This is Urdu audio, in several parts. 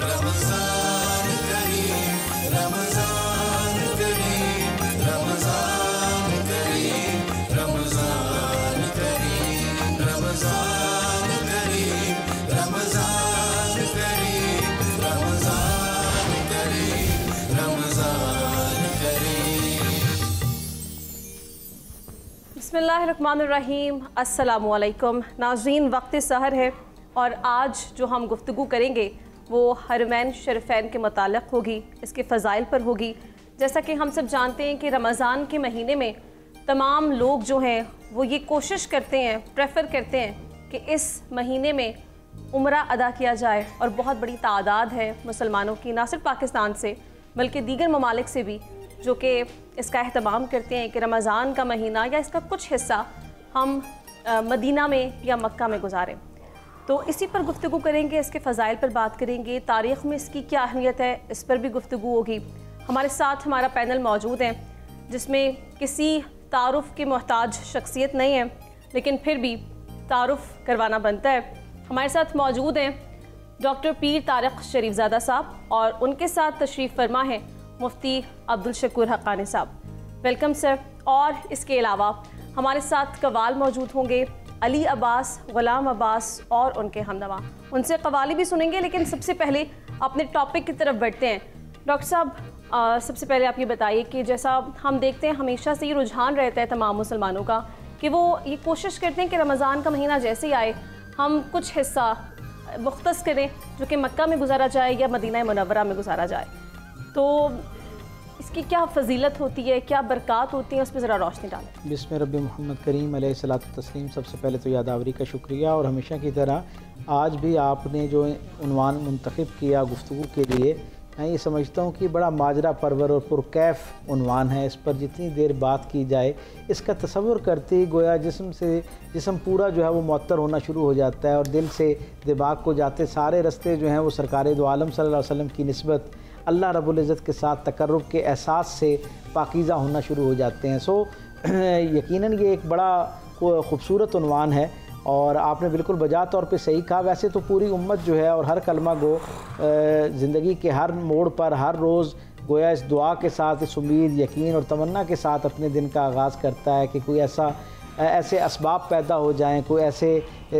رمضان کریم رمضان کریم رمضان کریم رمضان کریم رمضان کریم رمضان کریم رمضان کریم رمضان کریم۔ بسم اللہ الرحمن الرحیم۔ السلام علیکم ناظرین، وقت سحر ہے اور آج جو ہم گفتگو کریں گے وہ حرمین شریفین کے متعلق ہوگی، اس کے فضائل پر ہوگی۔ جیسا کہ ہم سب جانتے ہیں کہ رمضان کے مہینے میں تمام لوگ جو ہیں وہ یہ کوشش کرتے ہیں، پریفر کرتے ہیں کہ اس مہینے میں عمرہ ادا کیا جائے، اور بہت بڑی تعداد ہے مسلمانوں کی، نہ صرف پاکستان سے بلکہ دیگر ممالک سے بھی، جو کہ اس کا اہتمام کرتے ہیں کہ رمضان کا مہینہ یا اس کا کچھ حصہ ہم مدینہ میں یا مکہ میں گزاریں۔ تو اسی پر گفتگو کریں گے، اس کے فضائل پر بات کریں گے، تاریخ میں اس کی کیا اہمیت ہے اس پر بھی گفتگو ہوگی۔ ہمارے ساتھ ہمارا پینل موجود ہے جس میں کسی تعارف کی محتاج شخصیت نہیں ہے، لیکن پھر بھی تعارف کروانا بنتا ہے۔ ہمارے ساتھ موجود ہیں ڈاکٹر پیر طارق شریف زادہ صاحب، اور ان کے ساتھ تشریف فرما ہے مفتی عبدالشکور حقانی صاحب۔ Welcome sir. اور اس کے علاوہ ہمارے ساتھ قوال موجود ہوں گے، علی عباس، غلام عباس اور ان کے ہمنوا۔ ان سے قوالی بھی سنیں گے، لیکن سب سے پہلے اپنے ٹاپک کی طرف بڑھتے ہیں۔ ڈاکٹر صاحب، سب سے پہلے آپ یہ بتائیے کہ جیسا ہم دیکھتے ہیں ہمیشہ سے یہ رجحان رہتا ہے تمام مسلمانوں کا کہ وہ یہ کوشش کرتے ہیں کہ رمضان کا مہینہ جیسے ہی آئے ہم کچھ حصہ مختص کریں جو کہ مکہ میں گزارا جائے یا مدینہ منورہ میں گزارا جائے۔ تو اس کی کیا فضیلت ہوتی ہے، کیا برکات ہوتی ہیں، اس پہ ذرا روشنی ڈالیں۔ بسم رب محمد کریم علیہ الصلاۃ والتسلیم۔ سب سے پہلے تو یادآوری کا شکریہ، اور ہمیشہ کی طرح آج بھی آپ نے جو عنوان منتخب کیا گفتگو کے لیے، میں یہ سمجھتا ہوں کہ بڑا ماجرا پرور اور پرکیف عنوان ہے۔ اس پر جتنی دیر بات کی جائے اس کا تصور کرتے ہی گویا جسم پورا جو ہے وہ معطر ہونا شروع ہو جاتا ہے، اور دل سے دماغ کو جاتے سارے رستے جو ہیں وہ سرکار دو عالم صلی اللہ علیہ وسلم کی نسبت اللہ رب العزت کے ساتھ تقرب کے احساس سے پاکیزہ ہونا شروع ہو جاتے ہیں۔ یقیناً یہ ایک بڑا خوبصورت عنوان ہے، اور آپ نے بالکل بجا طور پہ صحیح کہا۔ ویسے تو پوری امت جو ہے اور ہر کلمہ گو زندگی کے ہر موڑ پر ہر روز گویا اس دعا کے ساتھ، اس امید، یقین اور تمنا کے ساتھ اپنے دن کا آغاز کرتا ہے کہ کوئی ایسے اسباب پیدا ہو جائیں، کوئی ایسے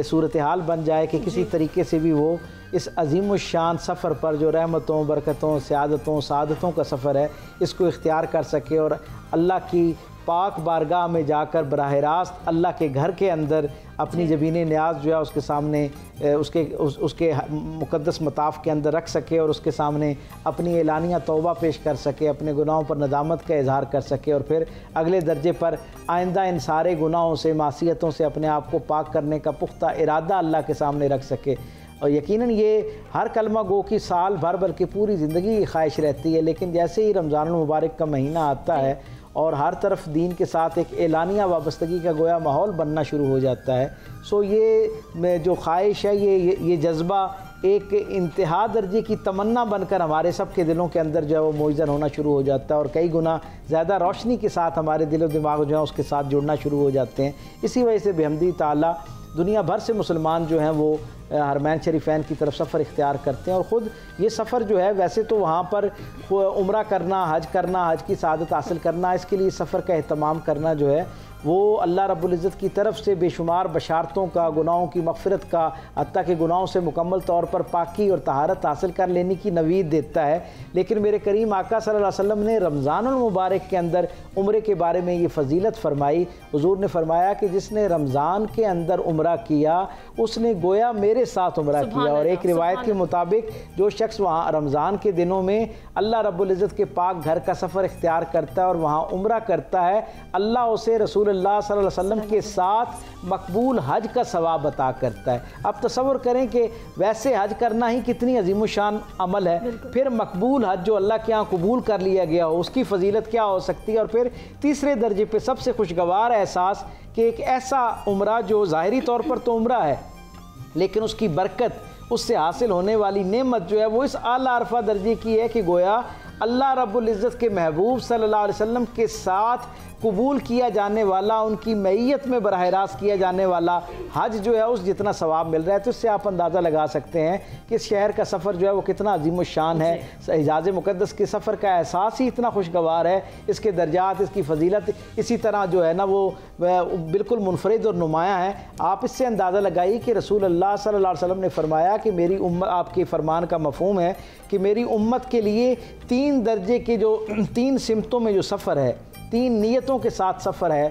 صورتحال بن جائے کہ کسی طریقے سے بھی وہ اس عظیم الشان سفر پر جو رحمتوں، برکتوں، سعادتوں، سعادتوں کا سفر ہے، اس کو اختیار کر سکے، اور اللہ کی پاک بارگاہ میں جا کر براہ راست اللہ کے گھر کے اندر اپنی جبین نیاز جو ہے اس کے سامنے اس کے مقدس مطاف کے اندر رکھ سکے، اور اس کے سامنے اپنی اعلانیہ توبہ پیش کر سکے، اپنے گناہوں پر ندامت کا اظہار کر سکے، اور پھر اگلے درجے پر آئندہ ان سارے گناہوں سے، معصیتوں سے اپنے آپ کو پاک کرنے کا پختہ ارادہ اللہ کے سامنے رکھ سکے۔ اور یقیناً یہ ہر کلمہ گو کی سال بھر بلکہ پوری زندگی کی خواہش رہتی ہے، لیکن جیسے ہی رمضان المبارک کا مہینہ آتا ہے اور ہر طرف دین کے ساتھ ایک اعلانیہ وابستگی کا گویا ماحول بننا شروع ہو جاتا ہے، یہ جو خواہش ہے، یہ جذبہ ایک انتہا درجے کی تمنا بن کر ہمارے سب کے دلوں کے اندر جو ہے وہ موجزن ہونا شروع ہو جاتا ہے، اور کئی گنا زیادہ روشنی کے ساتھ ہمارے دل و دماغ جو ہیں اس کے ساتھ جڑنا شروع ہو جاتے ہیں۔ اسی وجہ سے بحمدی تعالیٰ دنیا بھر سے مسلمان جو ہیں وہ حرمین شریفین کی طرف سفر اختیار کرتے ہیں، اور خود یہ سفر جو ہے ویسے تو وہاں پر عمرہ کرنا، حج کی سعادت حاصل کرنا، اس کے لیے سفر کا اہتمام کرنا جو ہے وہ اللہ رب العزت کی طرف سے بے شمار بشارتوں کا، گناہوں کی مغفرت کا، حتیٰ کہ گناہوں سے مکمل طور پر پاکی اور طہارت حاصل کر لینے کی نوید دیتا ہے۔ لیکن میرے کریم آقا صلی اللہ علیہ وسلم نے رمضان المبارک کے اندر عمرے کے بارے میں یہ فضیلت فرمائی۔ حضور نے فرمایا کہ جس نے رمضان کے اندر عمرہ کیا اس نے گویا میرے ساتھ عمرہ کیا، اور ایک روایت کے مطابق جو شخص وہاں رمضان کے دنوں میں اللہ رب العزت کے پاک گھر کا سفر اختیار کرتا ہے اور وہاں عمرہ کرتا ہے، اللہ اسے رسول اللہ صلی اللہ علیہ وسلم کے ساتھ مقبول حج کا ثواب عطا کرتا ہے۔ اب تصور کریں کہ ویسے حج کرنا ہی کتنی عظیم الشان عمل ہے، پھر مقبول حج جو اللہ کے ہاں قبول کر لیا گیا ہو، اس کی فضیلت کیا ہو سکتی ہے۔ اور پھر تیسرے درجے پہ سب سے خوشگوار احساس کہ ایک ایسا عمرہ جو ظاہری طور پر تو عمرہ ہے، لیکن اس کی برکت، اس سے حاصل ہونے والی نعمت جو ہے وہ اس اعلیٰ عرفہ درجے کی ہے کہ گویا اللہ رب العزت کے محبوب صلی اللہ علیہ وسلم کے ساتھ قبول کیا جانے والا، ان کی معیت میں براہ راست کیا جانے والا حج جو ہے اس جتنا ثواب مل رہا ہے، تو اس سے آپ اندازہ لگا سکتے ہیں کہ اس شہر کا سفر جو ہے وہ کتنا عظیم الشان ہے۔ حجاز مقدس کے سفر کا احساس ہی اتنا خوشگوار ہے، اس کے درجات، اس کی فضیلت اسی طرح جو ہے نا وہ بالکل منفرد اور نمایاں ہے۔ آپ اس سے اندازہ لگائیے کہ رسول اللہ صلی اللہ علیہ وسلم نے فرمایا کہ میری امت، آپ کے فرمان کا مفہوم ہے کہ میری امت کے لیے 3 درجے کے جو 3 سمتوں میں جو سفر ہے، 3 نیتوں کے ساتھ سفر ہے،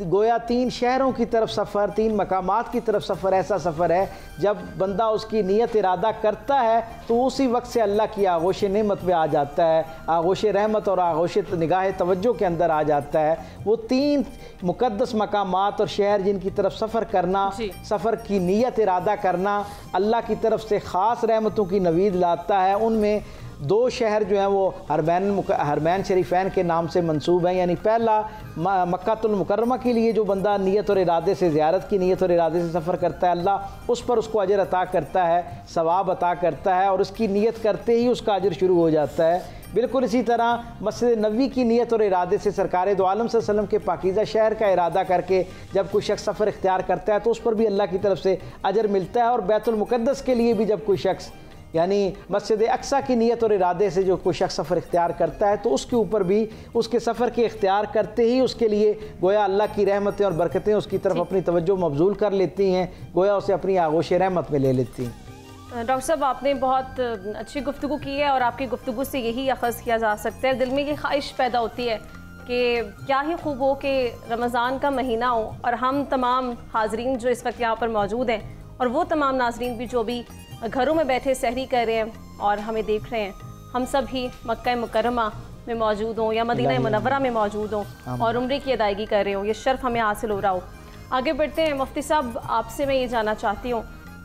گویا 3 شہروں کی طرف سفر، 3 مقامات کی طرف سفر، ایسا سفر ہے جب بندہ اس کی نیت ارادہ کرتا ہے تو اسی وقت سے اللہ کی آغوش نعمت میں آ جاتا ہے، آغوش رحمت اور آغوش نگاہ توجہ کے اندر آ جاتا ہے۔ وہ 3 مقدس مقامات اور شہر جن کی طرف سفر کرنا، سفر کی نیت ارادہ کرنا اللہ کی طرف سے خاص رحمتوں کی نوید لاتا ہے۔ ان میں 2 شہر جو ہیں وہ حرمین شریفین کے نام سے منسوب ہیں، یعنی پہلا مکہ المکرمہ کے لیے جو بندہ نیت اور ارادے سے، زیارت کی نیت اور ارادے سے سفر کرتا ہے، اللہ اس پر اس کو اجر عطا کرتا ہے، ثواب عطا کرتا ہے، اور اس کی نیت کرتے ہی اس کا اجر شروع ہو جاتا ہے۔ بالکل اسی طرح مسجد نبوی کی نیت اور ارادے سے سرکار دو عالم صلی اللہ علیہ وسلم کے پاکیزہ شہر کا ارادہ کر کے جب کوئی شخص سفر اختیار کرتا ہے تو اس پر بھی اللہ کی طرف سے اجر ملتا ہے، اور بیت المقدس کے لیے بھی جب کوئی شخص یعنی مسجد اقصیٰ کی نیت اور ارادے سے جو کوئی شخص سفر اختیار کرتا ہے تو اس کے اوپر بھی اس کے سفر کے اختیار کرتے ہی اس کے لیے گویا اللہ کی رحمتیں اور برکتیں اس کی طرف اپنی توجہ مبذول کر لیتی ہیں، گویا اسے اپنی آغوش رحمت میں لے لیتی ہیں۔ ڈاکٹر صاحب آپ نے بہت اچھی گفتگو کی ہے، اور آپ کی گفتگو سے یہی اخذ کیا جا سکتا ہے، دل میں یہ خواہش پیدا ہوتی ہے کہ کیا ہی خوب ہو کہ رمضان کا مہینہ ہو اور ہم تمام حاضرین جو اس وقت یہاں پر موجود ہیں اور وہ تمام ناظرین بھی جو بھی گھروں میں بیٹھے سحری کر رہے ہیں اور ہمیں دیکھ رہے ہیں، ہم سب ہی مکہ مکرمہ میں موجود ہوں یا مدینہ منورہ میں موجود ہوں اور عمرے کی ادائیگی کر رہے ہوں، یہ شرف ہمیں حاصل ہو رہا ہو۔ آگے بڑھتے ہیں مفتی صاحب، آپ سے میں یہ جاننا چاہتی ہوں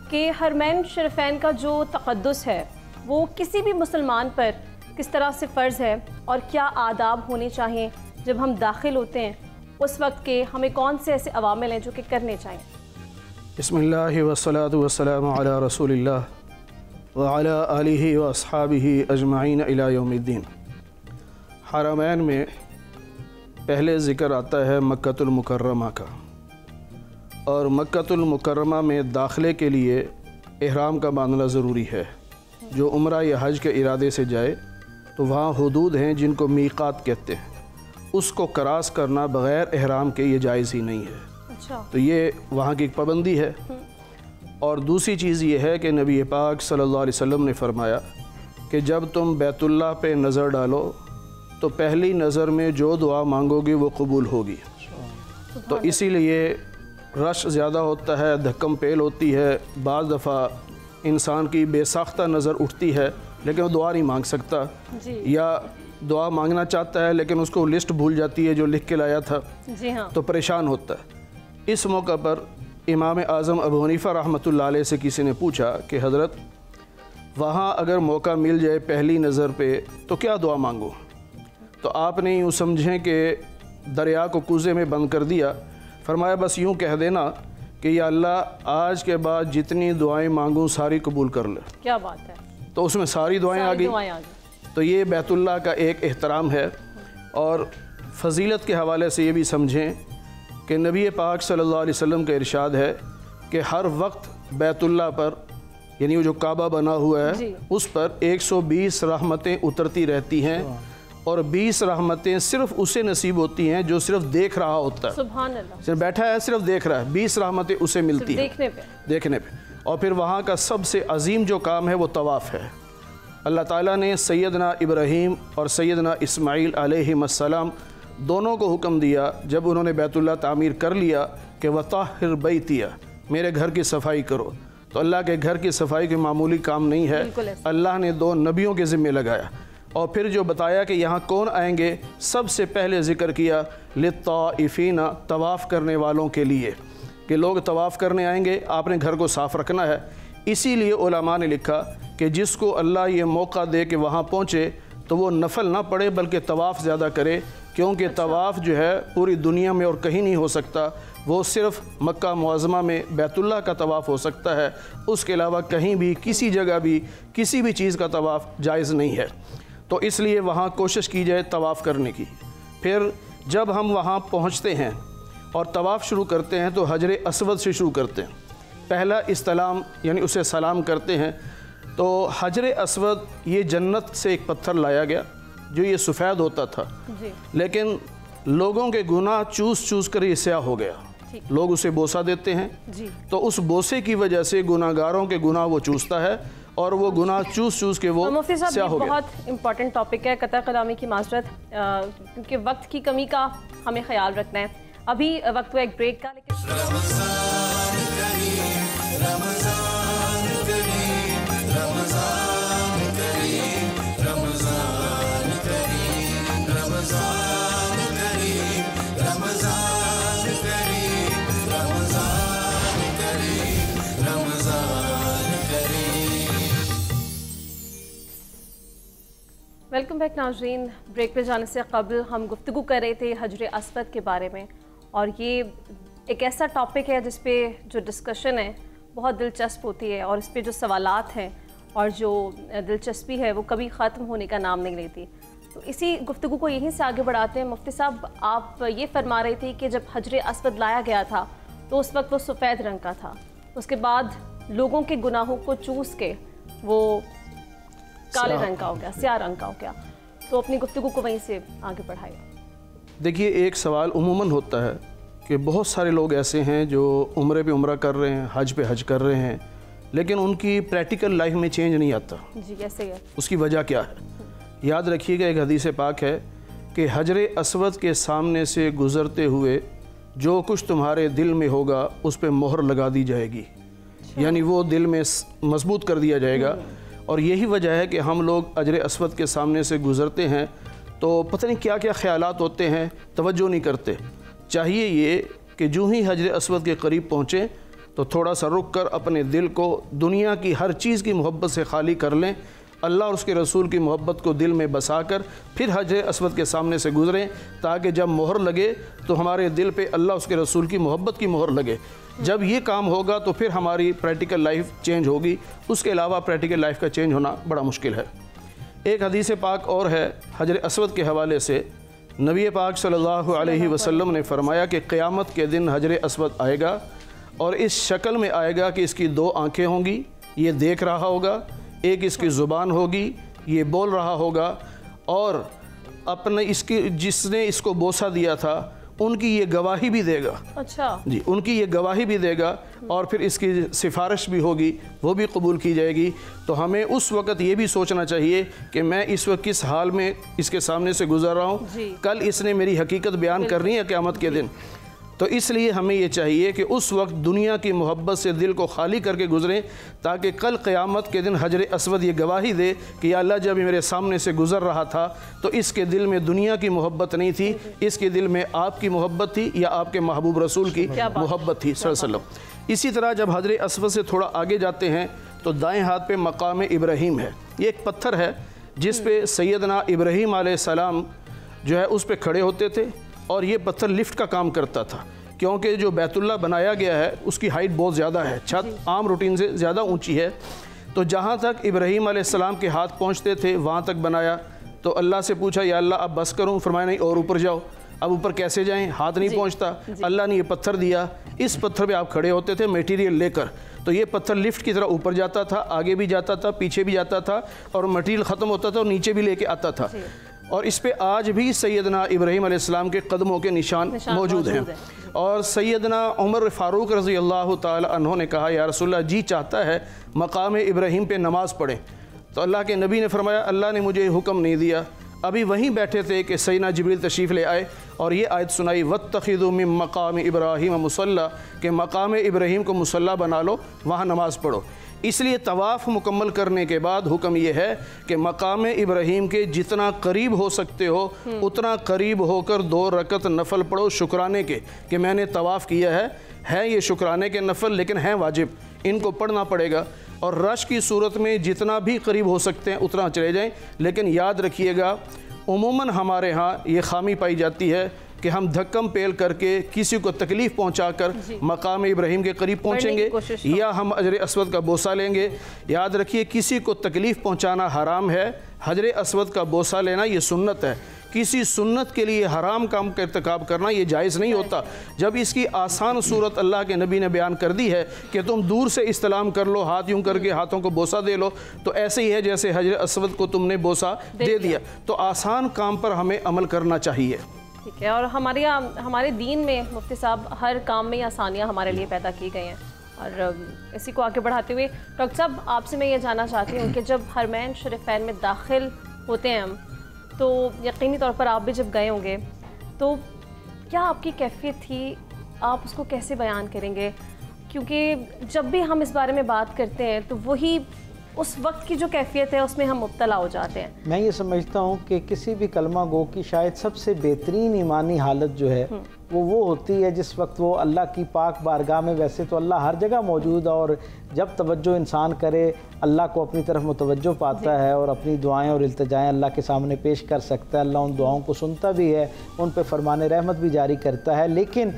کہ حرمین شریفین کا جو تقدس ہے وہ کسی بھی مسلمان پر کس طرح سے فرض ہے، اور کیا آداب ہونے چاہیے جب ہم داخل ہوتے ہیں اس وقت کے، ہمیں کون سے ایسے عوامل ہیں جو کہ کرنے چاہیے؟ بسم اللہ والصلاة والسلام علی رسول اللہ وعلی آلہ واصحابہ اجمعین الی یوم الدین۔ حرمین میں پہلے ذکر آتا ہے مکہ المکرمہ کا، اور مکہ المکرمہ میں داخلے کے لیے احرام کا باندھنا ضروری ہے۔ جو عمرہ یا حج کے ارادے سے جائے تو وہاں حدود ہیں جن کو میقات کہتے ہیں، اس کو کراس کرنا بغیر احرام کے یہ جائز ہی نہیں ہے، تو یہ وہاں کی ایک پابندی ہے۔ اور دوسری چیز یہ ہے کہ نبی پاک صلی اللہ علیہ وسلم نے فرمایا کہ جب تم بیت اللہ پہ نظر ڈالو تو پہلی نظر میں جو دعا مانگو گے وہ قبول ہوگی، تو اسی لیے رش زیادہ ہوتا ہے، دھکم پیل ہوتی ہے، بعض دفعہ انسان کی بے ساختہ نظر اٹھتی ہے لیکن وہ دعا نہیں مانگ سکتا، یا دعا مانگنا چاہتا ہے لیکن اس کو لسٹ بھول جاتی ہے جو لکھ کے لایا تھا، تو پریشان ہوتا ہے۔ اس موقع پر امام اعظم ابو حنیفہ رحمۃ اللہ علیہ سے کسی نے پوچھا کہ حضرت وہاں اگر موقع مل جائے پہلی نظر پہ تو کیا دعا مانگو؟ تو آپ نے یوں سمجھیں کہ دریا کو کوزے میں بند کر دیا، فرمایا بس یوں کہہ دینا کہ یا اللہ آج کے بعد جتنی دعائیں مانگوں ساری قبول کر لے۔ کیا بات ہے! تو اس میں ساری دعائیں آ گئی۔ تو یہ بیت اللہ کا ایک احترام ہے، اور فضیلت کے حوالے سے یہ بھی سمجھیں کہ نبی پاک صلی اللہ علیہ وسلم کا ارشاد ہے کہ ہر وقت بیت اللہ پر، یعنی وہ جو کعبہ بنا ہوا ہے اس پر 120 رحمتیں اترتی رہتی ہیں، اور 20 رحمتیں صرف اسے نصیب ہوتی ہیں جو صرف دیکھ رہا ہوتا ہے۔ سبحان اللہ! صرف بیٹھا ہے صرف دیکھ رہا ہے، 20 رحمتیں اسے ملتی ہیں دیکھنے پہ۔ اور پھر وہاں کا سب سے عظیم جو کام ہے وہ طواف ہے۔ اللہ تعالیٰ نے سیدنا ابراہیم اور سیدنا اسماعیل علیہ السلام دونوں کو حکم دیا جب انہوں نے بیت اللہ تعمیر کر لیا کہ وَطَهِّرْ بَيْتِيَ، میرے گھر کی صفائی کرو۔ تو اللہ کے گھر کی صفائی کوئی معمولی کام نہیں ہے، اللہ نے 2 نبیوں کے ذمہ لگایا۔ اور پھر جو بتایا کہ یہاں کون آئیں گے، سب سے پہلے ذکر کیا لِلطَّائِفِينَ، طواف کرنے والوں کے لیے، کہ لوگ طواف کرنے آئیں گے، آپ نے گھر کو صاف رکھنا ہے۔ اسی لیے علماء نے لکھا کہ جس کو اللہ یہ موقع دے کہ وہاں پہنچے تو وہ نفل نہ پڑھے بلکہ طواف زیادہ کرے، کیونکہ طواف جو ہے پوری دنیا میں اور کہیں نہیں ہو سکتا، وہ صرف مکہ معظمہ میں بیت اللہ کا طواف ہو سکتا ہے، اس کے علاوہ کہیں بھی کسی جگہ بھی کسی بھی چیز کا طواف جائز نہیں ہے۔ تو اس لیے وہاں کوشش کی جائے طواف کرنے کی۔ پھر جب ہم وہاں پہنچتے ہیں اور طواف شروع کرتے ہیں تو حجر اسود سے شروع کرتے ہیں۔ پہلا استلام یعنی اسے سلام کرتے ہیں۔ تو حجر اسود یہ جنت سے ایک پتھر لایا گیا جو یہ سفید ہوتا تھا، لیکن لوگوں کے گناہ چوس چوس کر یہ سیاہ ہو گیا۔ لوگ اسے بوسہ دیتے ہیں، تو اس بوسے کی وجہ سے گناہ گاروں کے گناہ وہ چوستا ہے اور وہ گناہ چوس چوس کے وہ مفتی صاحب سیاہ ہو یہ گیا۔ بہت امپورٹنٹ ٹاپک ہے، قطع کلامی کی معذرت کیونکہ وقت کی کمی کا ہمیں خیال رکھنا ہے۔ ابھی وقت ہوا ایک بریک کا، لیکن رمضان کریم رمضان کریم رمضان کریم رمضان کریم رمضان کریم رمضان کریم رمضان کریم رمضان کریم۔ ویلکم بیک ناظرین۔ بریک پہ جانے سے قبل ہم گفتگو کر رہے تھے حجر اسود کے بارے میں، اور یہ ایک ایسا ٹاپک ہے جس پہ جو ڈسکشن ہے بہت دلچسپ ہوتی ہے، اور اس پہ جو سوالات ہیں اور جو دلچسپی ہے وہ کبھی ختم ہونے کا نام نہیں لیتی۔ تو اسی گفتگو کو یہیں سے آگے بڑھاتے ہیں۔ مفتی صاحب آپ یہ فرما رہے تھے کہ جب حجر اسود لایا گیا تھا تو اس وقت وہ سفید رنگ کا تھا، اس کے بعد لوگوں کے گناہوں کو چوس کے وہ کالے رنگ کا ہو گیا، سیاہ رنگ کا ہو گیا۔ تو اپنی گفتگو کو وہیں سے آگے بڑھائے۔ دیکھیے ایک سوال عموماً ہوتا ہے کہ بہت سارے لوگ ایسے ہیں جو عمرے پہ عمرہ کر رہے ہیں، حج پہ حج کر رہے ہیں، لیکن ان کی پریکٹیکل لائف میں چینج نہیں آتا۔ جی ایسے ہی ہے۔ اس کی وجہ کیا ہے؟ یاد رکھیے گا ایک حدیث پاک ہے کہ حجر اسود کے سامنے سے گزرتے ہوئے جو کچھ تمہارے دل میں ہوگا اس پہ مہر لگا دی جائے گی، یعنی وہ دل میں مضبوط کر دیا جائے گا۔ اور یہی وجہ ہے کہ ہم لوگ حجر اسود کے سامنے سے گزرتے ہیں تو پتہ نہیں کیا کیا خیالات ہوتے ہیں، توجہ نہیں کرتے۔ چاہیے یہ کہ جو ہی حجر اسود کے قریب پہنچیں تو تھوڑا سا رک کر اپنے دل کو دنیا کی ہر چیز کی محبت سے خالی کر لیں، اللہ اور اس کے رسول کی محبت کو دل میں بسا کر پھر حجر اسود کے سامنے سے گزریں، تاکہ جب مہر لگے تو ہمارے دل پہ اللہ اس کے رسول کی محبت کی مہر لگے۔ جب یہ کام ہوگا تو پھر ہماری پریکٹیکل لائف چینج ہوگی، اس کے علاوہ پریکٹیکل لائف کا چینج ہونا بڑا مشکل ہے۔ ایک حدیث پاک اور ہے حجر اسود کے حوالے سے، نبی پاک صلی اللہ علیہ وسلم نے فرمایا کہ قیامت کے دن حجر اسود آئے گا اور اس شکل میں آئے گا کہ اس کی دو آنکھیں ہوں گی، یہ دیکھ رہا ہوگا، ایک اس کی زبان ہوگی، یہ بول رہا ہوگا، اور اپنے جس نے اس کو بوسہ دیا تھا ان کی یہ گواہی بھی دے گا۔ اچھا جی، ان کی یہ گواہی بھی دے گا، اور پھر اس کی سفارش بھی ہوگی، وہ بھی قبول کی جائے گی۔ تو ہمیں اس وقت یہ بھی سوچنا چاہیے کہ میں اس وقت کس حال میں اس کے سامنے سے گزر رہا ہوں، کل اس نے میری حقیقت بیان کرنی ہے قیامت کے دن۔ تو اس لیے ہمیں یہ چاہیے کہ اس وقت دنیا کی محبت سے دل کو خالی کر کے گزریں، تاکہ کل قیامت کے دن حجر اسود یہ گواہی دے کہ یا اللہ جب میرے سامنے سے گزر رہا تھا تو اس کے دل میں دنیا کی محبت نہیں تھی، اس کے دل میں آپ کی محبت تھی یا آپ کے محبوب رسول کی محبت تھی صلی اللہ علیہ وسلم۔ اسی طرح جب حجر اسود سے تھوڑا آگے جاتے ہیں تو دائیں ہاتھ پہ مقام ابراہیم ہے۔ یہ ایک پتھر ہے جس پہ سیدنا ابراہیم علیہ السلام جو ہے اس پہ کھڑے ہوتے تھے، اور یہ پتھر لفٹ کا کام کرتا تھا، کیونکہ جو بیت اللہ بنایا گیا ہے اس کی ہائٹ بہت زیادہ ہے، چھت عام روٹین سے زیادہ اونچی ہے۔ تو جہاں تک ابراہیم علیہ السلام کے ہاتھ پہنچتے تھے وہاں تک بنایا۔ تو اللہ سے پوچھا یا اللہ اب بس کروں، فرمایا نہیں اور اوپر جاؤ۔ اب اوپر کیسے جائیں، ہاتھ نہیں پہنچتا۔ اللہ نے یہ پتھر دیا، اس پتھر پہ آپ کھڑے ہوتے تھے میٹیریل لے کر، تو یہ پتھر لفٹ کی طرح اوپر جاتا تھا، آگے بھی جاتا تھا، پیچھے بھی جاتا تھا، اور مٹیریل ختم ہوتا تھا اور نیچے بھی لے کے آتا تھا۔ اور اس پہ آج بھی سیدنا ابراہیم علیہ السلام کے قدموں کے نشان موجود ہیں۔ اور سیدنا عمر فاروق رضی اللہ تعالی عنہ نے کہا یا رسول اللہ جی چاہتا ہے مقام ابراہیم پہ نماز پڑھیں، تو اللہ کے نبی نے فرمایا اللہ نے مجھے حکم نہیں دیا۔ ابھی وہیں بیٹھے تھے کہ سیدنا جبریل تشریف لے آئے اور یہ آیت سنائی وَاتَّخِذُوا مِن مَقَامِ إِبْرَاهِيمَ مُصَلَّى، کہ مقام ابراہیم کو مصلی بنا لو، وہاں نماز پڑھو۔ اس لیے طواف مکمل کرنے کے بعد حکم یہ ہے کہ مقام ابراہیم کے جتنا قریب ہو سکتے ہو اتنا قریب ہو کر 2 رکعت نفل پڑھو شکرانے کے، کہ میں نے طواف کیا ہے یہ شکرانے کے نفل لیکن ہیں واجب، ان کو پڑھنا پڑے گا۔ اور رش کی صورت میں جتنا بھی قریب ہو سکتے ہیں اتنا چلے جائیں، لیکن یاد رکھیے گا عموماً ہمارے ہاں یہ خامی پائی جاتی ہے کہ ہم دھکم پیل کر کے کسی کو تکلیف پہنچا کر مقام ابراہیم کے قریب پہنچیں گے یا ہم حجر اسود کا بوسہ لیں گے۔ یاد رکھیے کسی کو تکلیف پہنچانا حرام ہے، حجر اسود کا بوسہ لینا یہ سنت ہے۔ کسی سنت کے لیے حرام کام کا ارتکاب کرنا یہ جائز نہیں ہوتا۔ جب اس کی آسان صورت اللہ کے نبی نے بیان کر دی ہے کہ تم دور سے استلام کر لو، ہاتھ یوں کر کے ہاتھوں کو بوسہ دے لو، تو ایسے ہی ہے جیسے حجر اسود کو تم نے بوسہ دے دیا۔ تو آسان کام پر ہمیں عمل کرنا چاہیے۔ ٹھیک ہے، اور ہمارے دین میں مفتی صاحب ہر کام میں آسانیاں ہمارے لیے پیدا کی گئی ہیں، اور اسی کو آگے بڑھاتے ہوئے ڈاکٹر صاحب آپ سے میں یہ جاننا چاہتی ہوں کہ جب حرمین شریفین میں داخل ہوتے ہیں ہم، تو یقینی طور پر آپ بھی جب گئے ہوں گے، تو کیا آپ کی کیفیت تھی؟ آپ اس کو کیسے بیان کریں گے؟ کیونکہ جب بھی ہم اس بارے میں بات کرتے ہیں تو وہی اس وقت کی جو کیفیت ہے اس میں ہم مبتلا ہو جاتے ہیں۔ میں یہ سمجھتا ہوں کہ کسی بھی کلمہ گو کی شاید سب سے بہترین ایمانی حالت جو ہے وہ ہوتی ہے جس وقت وہ اللہ کی پاک بارگاہ میں، ویسے تو اللہ ہر جگہ موجود ہے، اور جب توجہ انسان کرے اللہ کو اپنی طرف متوجہ پاتا ہے اور اپنی دعائیں اور التجائیں اللہ کے سامنے پیش کر سکتا ہے۔ اللہ ان دعاؤں کو سنتا بھی ہے، ان پہ فرمان رحمت بھی جاری کرتا ہے۔ لیکن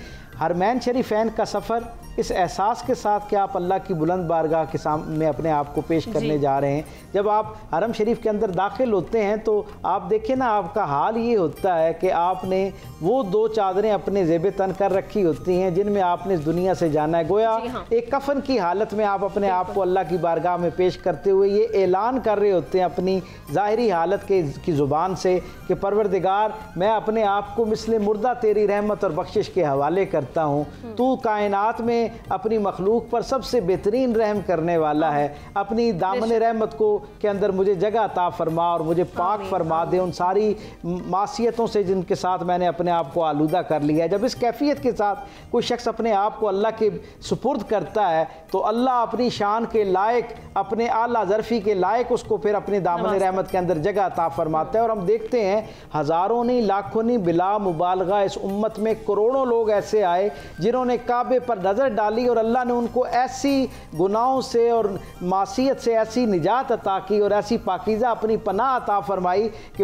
حرمین شریفین کا سفر اس احساس کے ساتھ کہ آپ اللہ کی بلند بارگاہ کے سامنے اپنے آپ کو پیش کرنے جا رہے ہیں، جب آپ حرم شریف کے اندر داخل ہوتے ہیں تو آپ دیکھیں نا، آپ کا حال یہ ہوتا ہے کہ آپ نے وہ 2 چادریں اپنے زیب تن کر رکھی ہوتی ہیں جن میں آپ نے اس دنیا سے جانا ہے۔ گویا ایک کفن کی حالت میں آپ اپنے آپ کو اللہ کی بارگاہ میں پیش کرتے ہوئے یہ اعلان کر رہے ہوتے ہیں اپنی ظاہری حالت کی زبان سے کہ پروردگار، میں اپنے آپ کو مثل مردہ تیری رحمت اور بخشش کے حوالے کرتا ہوں۔ تو کائنات میں اپنی مخلوق پر سب سے بہترین رحم کرنے والا ہے، اپنی دامن رحمت کو کے اندر مجھے جگہ عطا فرما اور مجھے پاک فرما دے ان ساری معصیتوں سے جن کے ساتھ میں نے اپنے آپ کو آلودہ کر لیا ہے۔ جب اس کیفیت کے ساتھ کوئی شخص اپنے آپ کو اللہ کے سپرد کرتا ہے تو اللہ اپنی شان کے لائق، اپنے اعلیٰ ظرفی کے لائق اس کو پھر اپنے دامن رحمت کے اندر جگہ عطا فرماتا ہے۔ اور ہم دیکھتے ہیں ہزاروں نہیں، لاکھوں نہیں، بلا مبالغہ اس امت میں کروڑوں لوگ ایسے آئے جنہوں نے کعبے پر نظر ڈالی اور اللہ نے ان کو ایسی گناہوں سے اور معصیت سے ایسی نجات عطا کی اور ایسی پاکیزہ اپنی پناہ عطا فرمائی کہ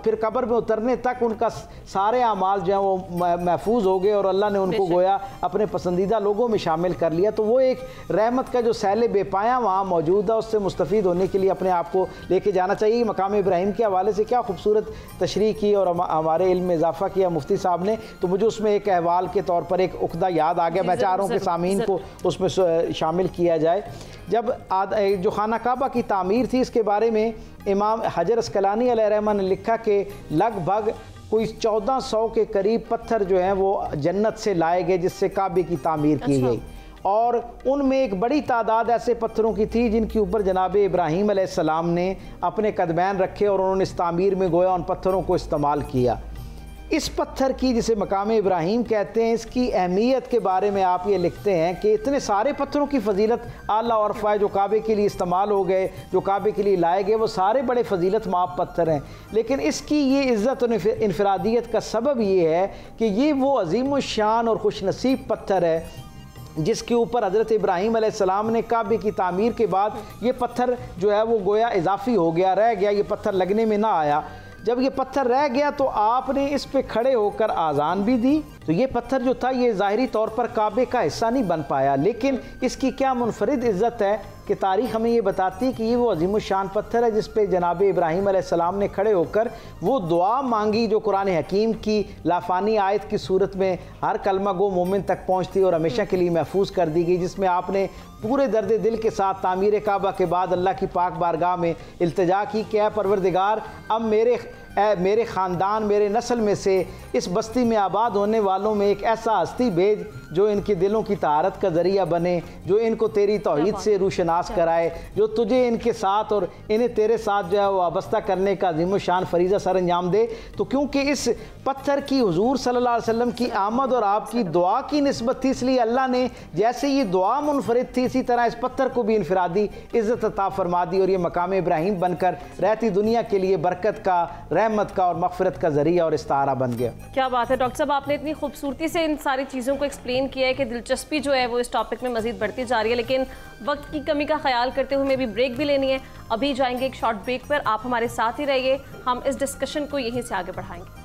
پھر قبر میں اترنے تک ان کا سارے اعمال جو ہیں وہ محفوظ ہو گئے اور اللہ نے ان کو گویا اپنے پسندیدہ لوگوں میں شامل کر لیا۔ تو وہ ایک رحمت کا جو سیل بے پایاں وہاں موجود ہے، اس سے مستفید ہونے کے لیے اپنے آپ کو لے کے جانا چاہیے۔ مقام ابراہیم کے حوالے سے کیا خوبصورت تشریح کی اور ہمارے علم میں اضافہ کیا مفتی صاحب نے، تو مجھے اس میں ایک احوال کے طور پر ایک عقدہ یاد آ گیا، میں چاہ رہا ہوں کہ سامعین کو اس میں شامل کیا جائے۔ جب جو خانہ کعبہ کی تعمیر تھی، اس کے بارے میں امام حجر اسقلانی علیہ رحمہ نے لکھا کہ لگ بھگ کوئی 1400 کے قریب پتھر جو ہیں وہ جنت سے لائے گئے جس سے کعبے کی تعمیر کی گئی، اور ان میں ایک بڑی تعداد ایسے پتھروں کی تھی جن کے اوپر جناب ابراہیم علیہ السلام نے اپنے قدمین رکھے اور انہوں نے اس تعمیر میں گویا ان پتھروں کو استعمال کیا۔ اس پتھر کی جسے مقام ابراہیم کہتے ہیں، اس کی اہمیت کے بارے میں آپ یہ لکھتے ہیں کہ اتنے سارے پتھروں کی فضیلت اعلیٰ اور رفع جو کعبے کے لیے استعمال ہو گئے، جو کعبے کے لیے لائے گئے، وہ سارے بڑے فضیلت مآب پتھر ہیں، لیکن اس کی یہ عزت و انفرادیت کا سبب یہ ہے کہ یہ وہ عظیم الشان اور خوش نصیب پتھر ہے جس کے اوپر حضرت ابراہیم علیہ السلام نے کعبے کی تعمیر کے بعد یہ پتھر جو ہے وہ گویا اضافی ہو گیا، رہ گیا، یہ پتھر لگنے میں نہ آیا۔ جب یہ پتھر رہ گیا تو آپ نے اس پہ کھڑے ہو کر آذان بھی دی، تو یہ پتھر جو تھا یہ ظاہری طور پر کعبے کا حصہ نہیں بن پایا، لیکن اس کی کیا منفرد عزت ہے کہ تاریخ ہمیں یہ بتاتی کہ یہ وہ عظیم الشان پتھر ہے جس پہ جناب ابراہیم علیہ السلام نے کھڑے ہو کر وہ دعا مانگی جو قرآن حکیم کی لافانی آیت کی صورت میں ہر کلمہ گو مومن تک پہنچتی اور ہمیشہ کے لیے محفوظ کر دی گئی، جس میں آپ نے پورے درد دل کے ساتھ تعمیر کعبہ کے بعد اللہ کی پاک بارگاہ میں التجا کی کہ اے پروردگار، اب میرے خاندان، میرے نسل میں سے اس بستی میں آباد ہونے والوں میں ایک ایسا ہستی بھیج جو ان کے دلوں کی طہارت کا ذریعہ بنے، جو ان کو تیری توحید سے روشناس کرائے، جو تجھے ان کے ساتھ اور انہیں تیرے ساتھ جو ہے وہ وابستہ کرنے کا عظیم الشان فریضہ سر انجام دے۔ تو کیونکہ اس پتھر کی حضور صلی اللہ علیہ وسلم کی آمد اور آپ کی دعا کی نسبت تھی، اس لیے اللہ نے جیسے یہ دعا منفرد تھی اسی طرح اس پتھر کو بھی انفرادی عزت عطا فرما دی اور یہ مقام ابراہیم بن کر رہتی دنیا کے لیے برکت کا، رحمت کا اور مغفرت کا ذریعہ اور استعارہ بن گیا۔ کیا بات ہے ڈاکٹر صاحب، آپ نے اتنی خوبصورتی سے ان ساری چیزوں کو ایکسپلین کیا ہے کہ دلچسپی جو ہے وہ اس ٹاپک میں مزید بڑھتی جا رہی ہے، لیکن وقت کی کمی کا خیال کرتے ہوئے ہمیں بھی بریک بھی لینی ہے۔ ابھی جائیں گے ایک شارٹ بریک پر، آپ ہمارے ساتھ ہی رہیے، ہم اس ڈسکشن کو یہیں سے آگے بڑھائیں گے۔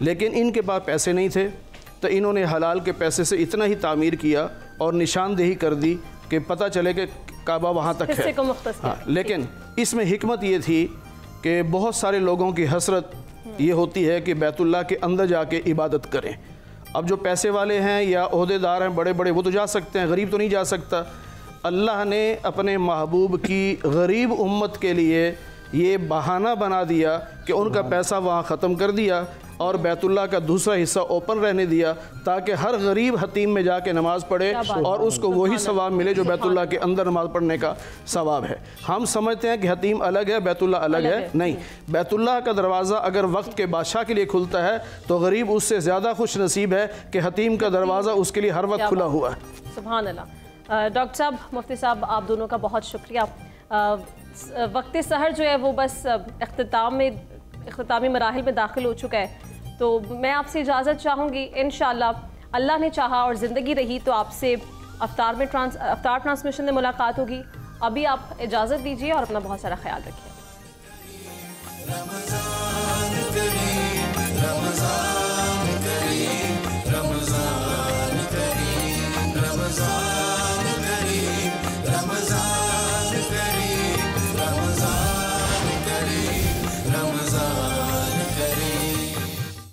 لیکن ان کے پاس پیسے نہیں تھے تو انہوں نے حلال کے پیسے سے اتنا ہی تعمیر کیا اور نشاندہی کر دی کہ پتہ چلے کہ کعبہ وہاں تک ہے. لیکن اس میں حکمت یہ تھی کہ بہت سارے لوگوں کی حسرت یہ ہوتی ہے کہ بیت اللہ کے اندر جا کے عبادت کریں. اب جو پیسے والے ہیں یا عہدے دار ہیں بڑے بڑے وہ تو جا سکتے ہیں, غریب تو نہیں جا سکتا. اللہ نے اپنے محبوب کی غریب امت کے لیے یہ بہانہ بنا دیا کہ ان کا پیسہ وہاں ختم کر دیا اور بیت اللہ کا دوسرا حصہ اوپن رہنے دیا تاکہ ہر غریب حتیم میں جا کے نماز پڑھے اور اس کو وہی ثواب ملے جو بیت اللہ کے اندر نماز پڑھنے کا ثواب ہے. ہم سمجھتے ہیں کہ حتیم الگ ہے, بیت اللہ الگ ہے. نہیں, بیت اللہ کا دروازہ اگر وقت کے بادشاہ کے لیے کھلتا ہے تو غریب اس سے زیادہ خوش نصیب ہے کہ حتیم کا دروازہ اس کے لیے ہر وقت کھلا ہوا ہے. سبحان اللہ. ڈاکٹر صاحب, مفتی صاحب, آپ دونوں کا بہت شکریہ. وقت سحر جو ہے وہ بس اختتامی مراحل میں داخل ہو چکا ہے, تو میں آپ سے اجازت چاہوں گی. انشاءاللہ اللہ نے چاہا اور زندگی رہی تو آپ سے افطار ٹرانسمیشن میں ملاقات ہوگی. ابھی آپ اجازت دیجیے اور اپنا بہت سارا خیال رکھیے. رمضان کریم رمضان